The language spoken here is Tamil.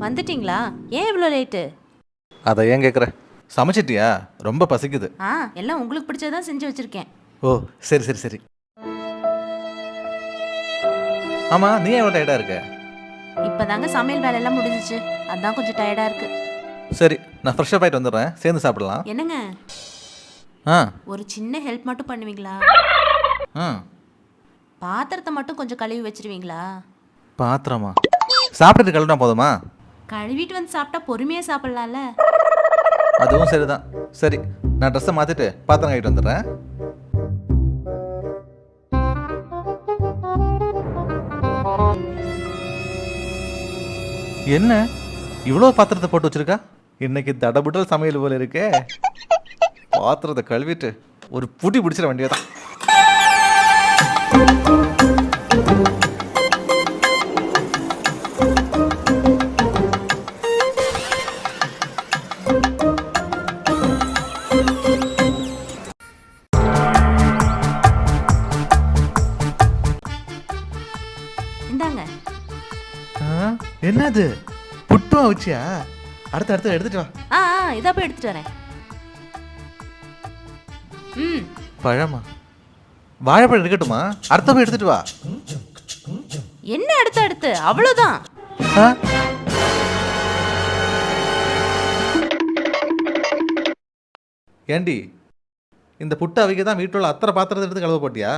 வந்துட்டீங்களா? ஏன் இவ்வளோ லேட்டு? அதை ஏன் கேட்குற? சமைச்சிட்டியா? ரொம்ப பசிக்குது. எல்லாம் உங்களுக்கு பிடிச்சதான் செஞ்சு வச்சிருக்கேன். ஓ, சரி சரி சரி. ஆமாம், நீ எவ்வளோ டயர்டாக இருக்க? இப்போதாங்க சமையல் வேலையெல்லாம் முடிஞ்சிச்சு, அதான் கொஞ்சம் டயர்டா இருக்கு. சரி, நான் ஃப்ரெஷ்ஷப் ஆகிட்டு வந்துடுறேன், சேர்ந்து சாப்பிடலாம். என்னங்க, ஆ ஒரு சின்ன ஹெல்ப் மட்டும் பண்ணுவீங்களா? ஆ பாத்திரத்தை மட்டும் கொஞ்சம் கழுவி வச்சிருவீங்களா? பாத்திரமா? சாப்பிட்டுட்டு கழுவினா போதுமா? கழுவிட்டு வந்து சாப்பிட்டா பொறுமையாக சாப்பிட்லாம்ல. அதுவும் சரிதான். சரி, நான் ட்ரெஸ்ஸை மாற்றிட்டு பாத்திரம் கழிட்டு வந்துடுறேன். என்ன இவ்வளோ பாத்திரத்தை போட்டு வச்சிருக்கா? இன்னைக்கு தடபுடல் சமையல் போல இருக்கே. பாத்திரத்தை கழுவிட்டு ஒரு புடி பிடிச்சிட வேண்டியதான். இந்தாங்க. என்னது புட்டுவா வச்சியா? அடுத்து அடுத்து எடுத்துட்டு வா. இதை போய் எடுத்துட்டு வரேன். பழமா? வாழைப்பழம் இருக்கட்டுமா? அடுத்த போய் எடுத்துட்டு வா. என்ன அடுத்து அடுத்து? அவ்வளோதான். ஆ? ஏண்டி, இந்த புட்டு அவிக்க தான் வீட்டுல அத்தனை பாத்திரத்தை எடுத்து கழுவ போட்டியா?